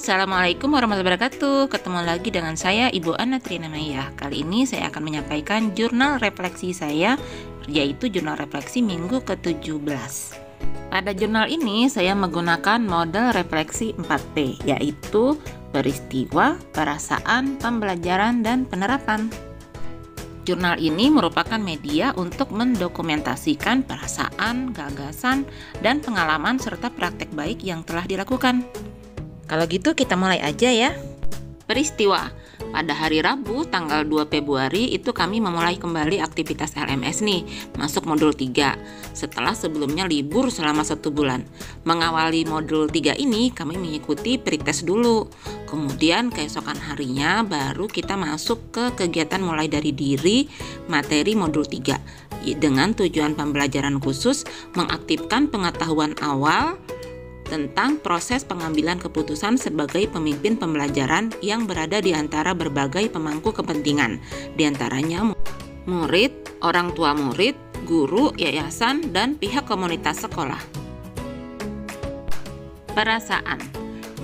Assalamualaikum warahmatullahi wabarakatuh. Ketemu lagi dengan saya Ibu Ana Trina Maya. Kali ini saya akan menyampaikan jurnal refleksi saya, yaitu jurnal refleksi minggu ke-17. Pada jurnal ini saya menggunakan model refleksi 4P, yaitu peristiwa, perasaan, pembelajaran, dan penerapan. Jurnal ini merupakan media untuk mendokumentasikan perasaan, gagasan, dan pengalaman serta praktek baik yang telah dilakukan. Kalau gitu kita mulai aja ya. Peristiwa. Pada hari Rabu tanggal 2 Februari itu kami memulai kembali aktivitas LMS nih, masuk modul 3 setelah sebelumnya libur selama 1 bulan. Mengawali modul 3 ini kami mengikuti pretest dulu. Kemudian keesokan harinya baru kita masuk ke kegiatan mulai dari diri materi modul 3 dengan tujuan pembelajaran khusus mengaktifkan pengetahuan awal tentang proses pengambilan keputusan sebagai pemimpin pembelajaran yang berada di antara berbagai pemangku kepentingan, di antaranya murid, orang tua murid, guru, yayasan, dan pihak komunitas sekolah. Perasaan.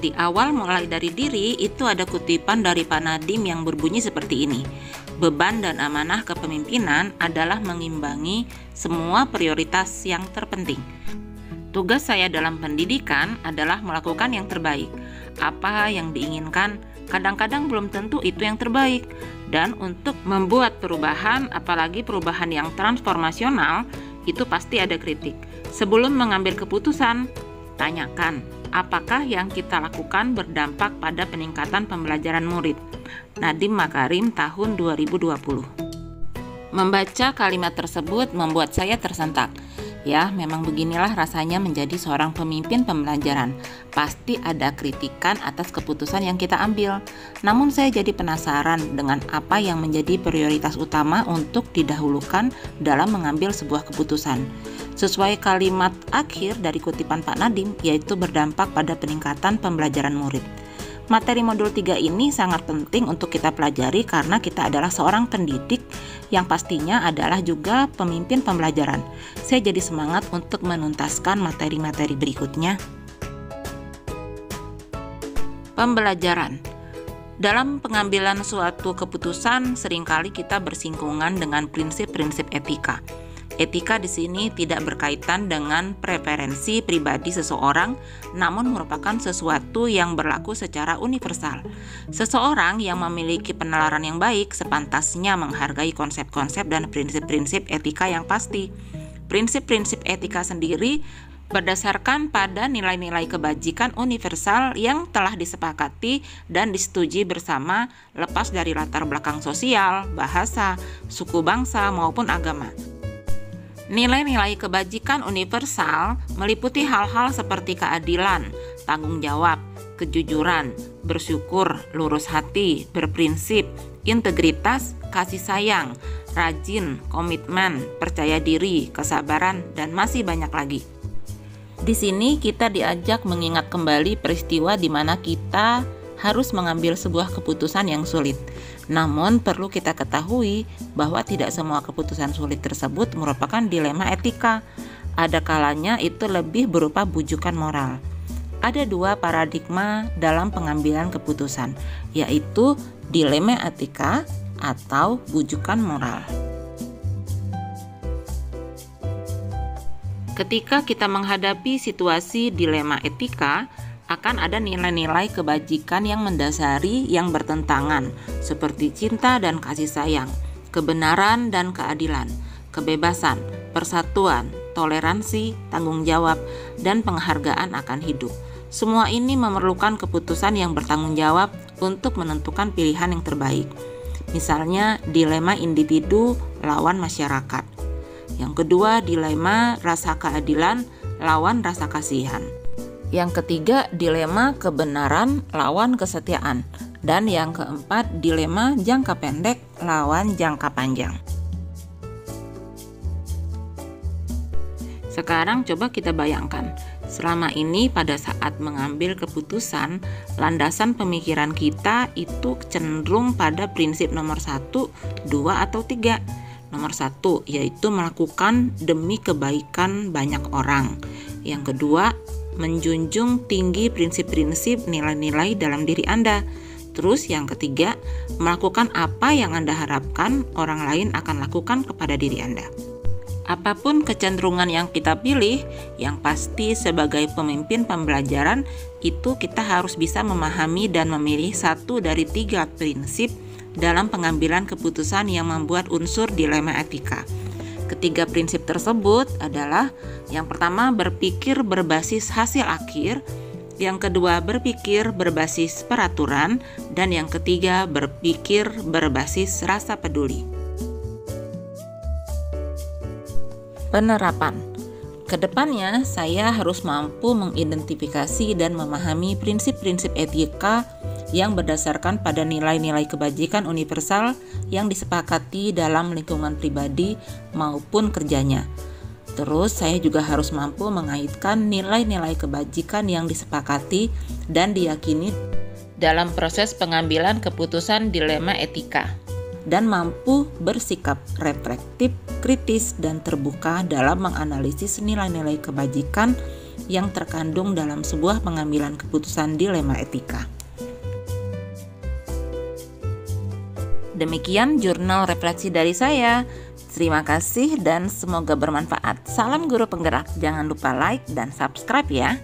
Di awal mulai dari diri itu ada kutipan dari Pak Nadiem yang berbunyi seperti ini. Beban dan amanah kepemimpinan adalah mengimbangi semua prioritas yang terpenting. Tugas saya dalam pendidikan adalah melakukan yang terbaik. Apa yang diinginkan kadang-kadang belum tentu itu yang terbaik. Dan untuk membuat perubahan, apalagi perubahan yang transformasional, itu pasti ada kritik. Sebelum mengambil keputusan, tanyakan apakah yang kita lakukan berdampak pada peningkatan pembelajaran murid. Nadiem Makarim tahun 2020. Membaca kalimat tersebut membuat saya tersentak. Ya, memang beginilah rasanya menjadi seorang pemimpin pembelajaran. Pasti ada kritikan atas keputusan yang kita ambil. Namun saya jadi penasaran dengan apa yang menjadi prioritas utama untuk didahulukan dalam mengambil sebuah keputusan. Sesuai kalimat akhir dari kutipan Pak Nadiem, yaitu berdampak pada peningkatan pembelajaran murid. Materi modul 3 ini sangat penting untuk kita pelajari karena kita adalah seorang pendidik yang pastinya adalah juga pemimpin pembelajaran. Saya jadi semangat untuk menuntaskan materi-materi berikutnya. Pembelajaran. Dalam pengambilan suatu keputusan, seringkali kita bersinggungan dengan prinsip-prinsip etika. Etika di sini tidak berkaitan dengan preferensi pribadi seseorang, namun merupakan sesuatu yang berlaku secara universal. Seseorang yang memiliki penalaran yang baik sepantasnya menghargai konsep-konsep dan prinsip-prinsip etika yang pasti. Prinsip-prinsip etika sendiri berdasarkan pada nilai-nilai kebajikan universal yang telah disepakati dan disetujui bersama, lepas dari latar belakang sosial, bahasa, suku bangsa, maupun agama. Nilai-nilai kebajikan universal meliputi hal-hal seperti keadilan, tanggung jawab, kejujuran, bersyukur, lurus hati, berprinsip, integritas, kasih sayang, rajin, komitmen, percaya diri, kesabaran, dan masih banyak lagi. Di sini kita diajak mengingat kembali peristiwa di mana kita harus mengambil sebuah keputusan yang sulit. Namun perlu kita ketahui bahwa tidak semua keputusan sulit tersebut merupakan dilema etika. Ada kalanya itu lebih berupa bujukan moral. Ada 2 paradigma dalam pengambilan keputusan, yaitu dilema etika atau bujukan moral. Ketika kita menghadapi situasi dilema etika, akan ada nilai-nilai kebajikan yang mendasari yang bertentangan, seperti cinta dan kasih sayang, kebenaran dan keadilan, kebebasan, persatuan, toleransi, tanggung jawab, dan penghargaan akan hidup. Semua ini memerlukan keputusan yang bertanggung jawab untuk menentukan pilihan yang terbaik. Misalnya, dilema individu lawan masyarakat. Yang kedua, dilema rasa keadilan lawan rasa kasihan. Yang ketiga, dilema kebenaran lawan kesetiaan. Dan yang keempat, dilema jangka pendek lawan jangka panjang. Sekarang coba kita bayangkan, selama ini pada saat mengambil keputusan, landasan pemikiran kita itu cenderung pada prinsip nomor 1, 2, atau 3. Nomor 1 yaitu melakukan demi kebaikan banyak orang. Yang kedua, menjunjung tinggi prinsip-prinsip nilai-nilai dalam diri Anda. Terus yang ketiga, melakukan apa yang Anda harapkan orang lain akan lakukan kepada diri Anda. Apapun kecenderungan yang kita pilih, yang pasti sebagai pemimpin pembelajaran itu kita harus bisa memahami dan memilih satu dari 3 prinsip dalam pengambilan keputusan yang membuat unsur dilema etika. Ketiga prinsip tersebut adalah yang pertama berpikir berbasis hasil akhir, yang kedua berpikir berbasis peraturan, dan yang ketiga berpikir berbasis rasa peduli. Penerapan. Kedepannya saya harus mampu mengidentifikasi dan memahami prinsip-prinsip etika yang berdasarkan pada nilai-nilai kebajikan universal yang disepakati dalam lingkungan pribadi maupun kerjanya. Terus saya juga harus mampu mengaitkan nilai-nilai kebajikan yang disepakati dan diyakini dalam proses pengambilan keputusan dilema etika, dan mampu bersikap reflektif, kritis, dan terbuka dalam menganalisis nilai-nilai kebajikan yang terkandung dalam sebuah pengambilan keputusan dilema etika. Demikian jurnal refleksi dari saya. Terima kasih dan semoga bermanfaat. Salam guru penggerak. Jangan lupa like dan subscribe ya.